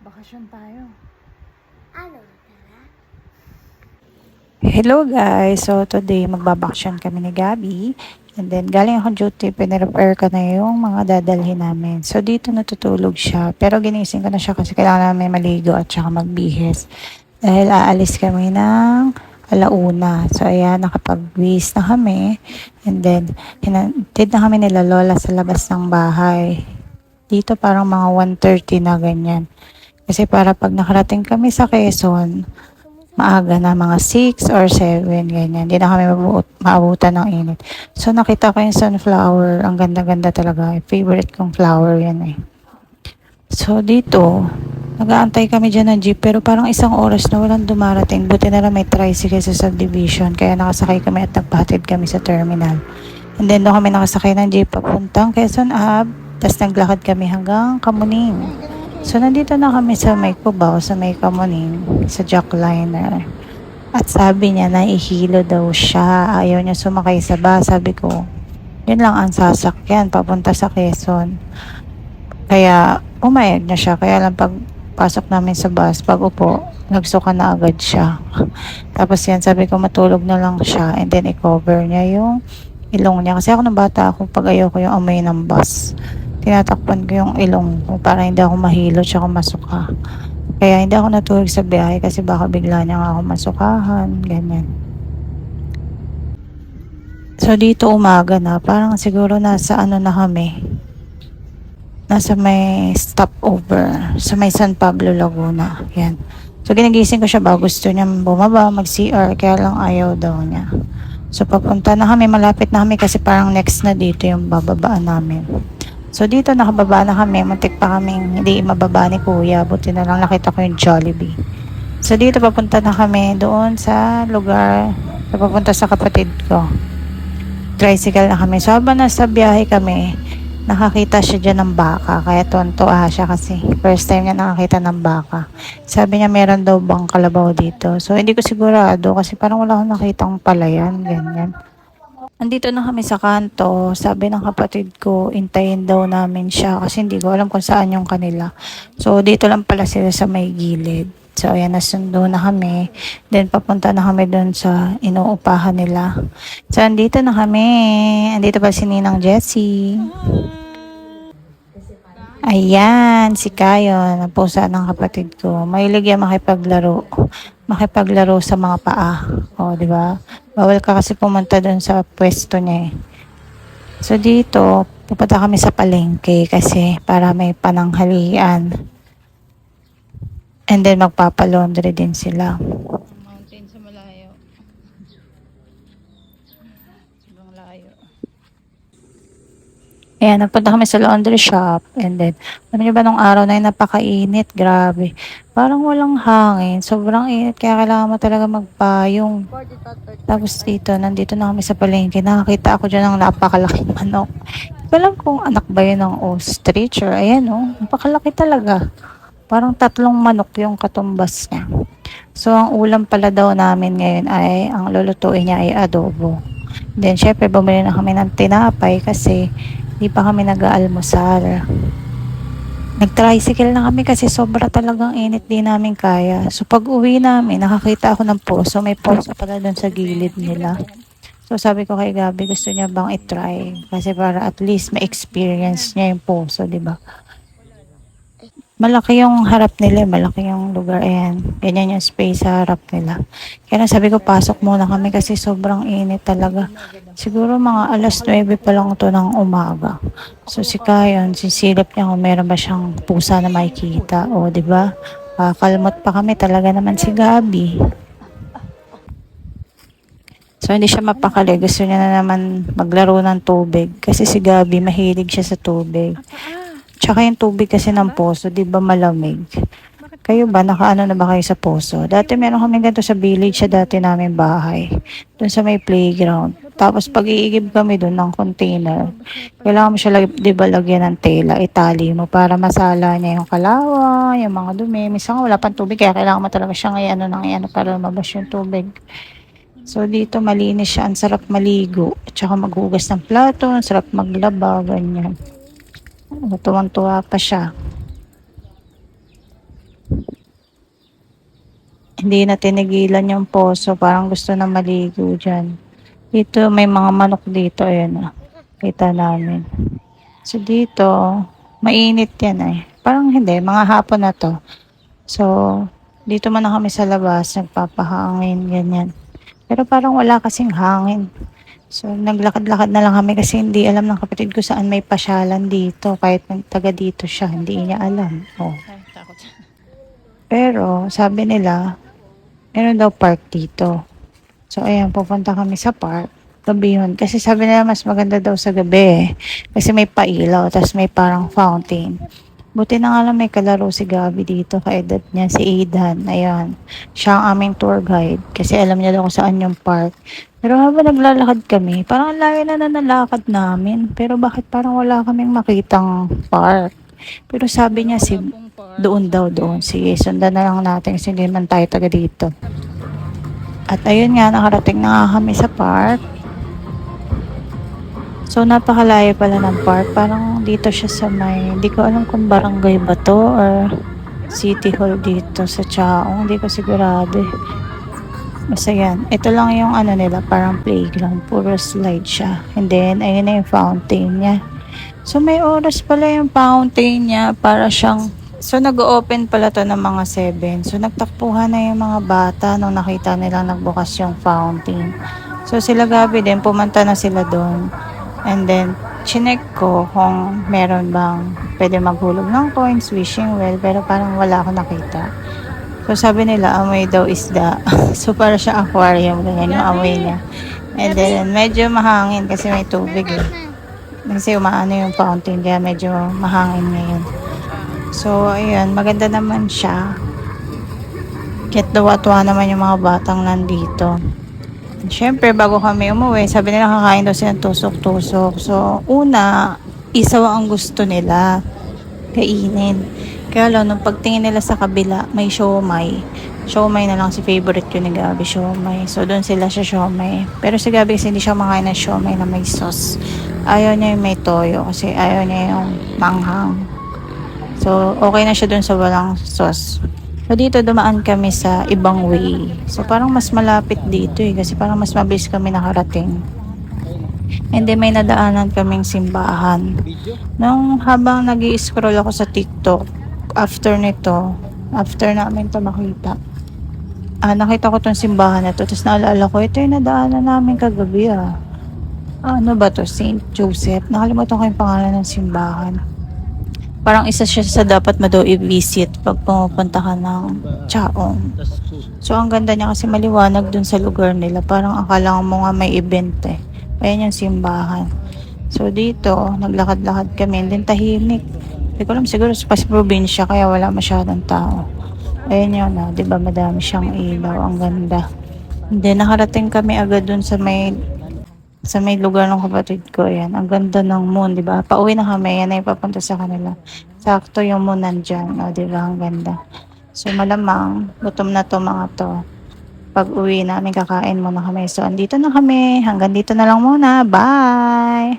Magbabakasyon tayo. Ano? Tara? Hello guys! So today magbabakasyon kami ni Gabi. And then galing ako duty, pinirepare ko na yung mga dadalhin namin. So dito natutulog siya. Pero ginising ko na siya kasi kailangan namin maligo at saka magbihis. Dahil aalis kami ng alauna. So ayan, nakapag-wis na kami. And then hinantid na kami nila lola sa labas ng bahay. Dito parang mga 1:30 na ganyan. Kasi para pag nakarating kami sa Quezon, maaga na mga 6 or 7, ganyan. Hindi na kami maabutan ng init. So, nakita ko yung sunflower. Ang ganda-ganda talaga. Favorite kong flower yan eh. So, dito, nag-aantay kami dyan ng jeep. Pero parang isang oras na walang dumarating. Buti na lang may tricycle sa subdivision. Kaya nakasakay kami at nagpahatid kami sa terminal. And then, doon kami nakasakay ng jeep papuntang Quezon Ave. Tapos naglakad kami hanggang Kamuning. So, nandito na kami sa may Cubao, sa may Kamuning, sa Jackliner. At sabi niya, naihilo daw siya. Ayaw niya sumakay sa bus. Sabi ko, yun lang ang sasakyan, papunta sa Quezon. Kaya, pumayag na siya. Kaya lang pag pasok namin sa bus, pag upo, nagsuka na agad siya. Tapos yan, sabi ko, matulog na lang siya. And then, i-cover niya yung ilong niya. Kasi ako nung bata ako, pag ayaw ko yung amoy ng bus, tinatakpan ko yung ilong ko para hindi ako mahilo tsaka masuka. Kaya hindi ako natulog sa biyahe kasi baka bigla niya nga ako masukahan, ganyan. So dito umaga na, parang siguro nasa ano na kami, nasa may stopover, sa may San Pablo, Laguna. Yan. So ginagising ko siya ba, gusto niya bumaba, mag-CR, kaya lang ayaw daw niya. So papunta na kami, malapit na kami kasi parang next na dito yung bababaan namin. So dito nakababa na kami, muntik pa kaming hindi mababa ni kuya, buti na lang nakita ko yung Jollibee. So dito papunta na kami doon sa lugar na papunta sa kapatid ko. Tricycle na kami. So habang nasa biyahe kami, nakakita siya dyan ng baka, kaya tuwan-tuwa siya kasi first time niya nakakita ng baka. Sabi niya meron daw bang kalabaw dito. So hindi ko sigurado kasi parang wala akong nakitang palayan, ganyan. Andito na kami sa kanto. Sabi ng kapatid ko, intayin daw namin siya kasi hindi ko alam kung saan yung kanila. So, dito lang pala sila sa may gilid. So, ayan, nasundo na kami. Then, papunta na kami doon sa inuupahan nila. So, andito na kami. Andito pa si Ninang Jessie. Ayan, si Kayon, ang pusa ng kapatid ko. Mahilig yan makipaglaro. Makipaglaro sa mga paa. O, di ba? Bawal ka kasi pumunta doon sa pwesto niya eh. So, dito, pupunta kami sa palengke kasi para may pananghalian. And then, magpapalaundry din sila. Mountain sa malayo. Sobrang layo. Ayan, nagpunta kami sa laundry shop. And then, alam niyo ba nung araw na yun, napakainit. Grabe. Parang walang hangin. Sobrang init. Kaya kailangan mo talaga magpayong. Tapos dito, nandito na kami sa palengke. Nakakita ako dyan ng napakalaking manok. Hindi ko alam kung anak ba yun ng ostrich or ayan o. Napakalaki talaga. Parang 3 manok yung katumbas niya. So, ang ulam pala daw namin ngayon ay, ang lulutuin niya ay adobo. Then, syempre, bumili na kami ng tinapay kasi di pa kami nag-aalmusal. Nag-tricycle na kami kasi sobra talagang init, di namin kaya. So pag uwi namin, nakakita ako ng poso. May poso pala doon sa gilid nila. So sabi ko kay Gabi, gusto niya bang i-try? Kasi para at least ma-experience niya yung poso, di ba? Malaki yung harap nila, malaki yung lugar. Ayan, ganyan yung space sa harap nila. Kaya sabi ko, pasok muna kami kasi sobrang init talaga. Siguro mga alas 9 pa lang ito ng umaga. So si Kayon, sisilip niya kung meron ba siyang pusa na makikita. O, di ba? Kalmot pa kami talaga naman si Gabi. So hindi siya mapakali. Gusto niya na naman maglaro ng tubig. Kasi si Gabi, mahilig siya sa tubig. Tsaka yung tubig kasi ng poso, di ba malamig? Kayo ba, nakaano na ba kayo sa poso? Dati meron kami ganito sa village, sa dati namin bahay. Doon sa may playground. Tapos pag iigib kami doon ng container, kailangan mo siya, di ba, lagyan ng tela, itali mo para masala niya yung kalawa, yung mga dumi. Minsan wala pang tubig, kaya kailangan mo talaga siyang i-ano ng i-ano para lumabas yung tubig. So dito malinis siya, ang sarap maligo. At saka maghugas ng plato, ang sarap maglaba, ganyan. Tuwang-tuwa pa siya. Hindi na tinigilan yung poso, parang gusto na maligo diyan. Dito may mga manok dito, ayan ah. Kita namin. So dito, mainit yan eh. Parang hindi, mga hapon na to. So, dito man na kami sa labas, nagpapahangin, ganyan. Pero parang wala kasing hangin. So, naglakad-lakad na lang kami kasi hindi alam ng kapatid ko saan may pasyalan dito. Kahit taga dito siya, hindi niya alam. Oh. Pero, sabi nila, meron daw park dito. So, ayan, pupunta kami sa park. Gabi yun. Kasi sabi nila mas maganda daw sa gabi eh. Kasi may pailaw, tapos may parang fountain. Buti na nga lang may kalaro si Gabi dito, kaedad niya, si Aidan. Ayan. Siya ang aming tour guide. Kasi alam niya daw kung saan yung park. Pero habang naglalakad kami, parang ang layo na nalakad namin. Pero bakit parang wala kaming makitang park? Pero sabi niya, doon daw doon. Sige, sundan na lang natin kasi hindi man tayo taga dito. At ayun nga, nakarating na nga kami sa park. So, napakalayo pala ng park. Parang dito siya sa may, hindi ko alam kung barangay ba to or city hall dito sa Chaong. Hindi ko sigurado eh. Basta yan. Ito lang yung ano nila, parang playground. Puro slide siya. And then, ayun na yung fountain niya. So, may oras pala yung fountain niya para siyang. So, nag-open pala to ng mga 7. So, nagtakpuhan na yung mga bata nung nakita nilang nagbukas yung fountain. So, sila Gabi din, pumunta na sila doon. And then, chinek ko kung meron bang pwede maghulog ng coins, wishing well, pero parang wala ako nakita. So, sabi nila, amoy daw isda. So, para siya aquarium, ganyan yung amoy niya. And then, medyo mahangin kasi may tubig eh. Kasi umaano yung fountain, kaya medyo mahangin ngayon. So, ayun, maganda naman siya. Kahit daw-atwa naman yung mga batang nandito. Siyempre, bago kami umuwi, sabi nila kakain daw silang tusok-tusok. So, una, isaw ang gusto nila kainin. Kaya lang, nung pagtingin nila sa kabila, may siomay. Siomay na lang si favorite ko ni Gabi, siomay. So, doon sila siya siomay. Pero si Gabi kasi hindi siya makain ng siomay na may sauce. Ayaw niya yung may toyo kasi ayaw niya yung manghang. So, okay na siya doon sa walang sauce. So, dito dumaan kami sa ibang way. So, parang mas malapit dito eh. Kasi parang mas mabilis kami nakarating. And then, may nadaanan kaming simbahan. Nung habang nag-i-scroll ako sa TikTok, after nito, after namin to makita, nakita ko tong simbahan na to. Tapos naalala ko, ito yung nadaanan namin kagabi ah. Ano ba to? Saint Joseph. Nakalimutan ko yung pangalan ng simbahan. Parang isa siya sa dapat mo daw i-visit pag pumupunta ka ng Chaong. So, ang ganda niya kasi maliwanag dun sa lugar nila. Parang akala mo nga may event eh. Ayan yung simbahan. So, dito, naglakad-lakad kami. And then, tahimik. Hindi ko alam, siguro sa probinsya kaya wala masyadong tao. Ayan yun, diba madami siyang ilaw. Ang ganda. And then, nakarating kami agad dun sa may lugar ng kapatid ko. Ayan, ang ganda ng moon, di ba? Pauwi na kami, yan ay papunta sa kanila. Sakto yung moon nandyan, di ba? Ang ganda. So, malamang, gutom na to mga to. Pag uwi namin, kakain muna kami. So, andito na kami. Hanggang dito na lang muna. Bye!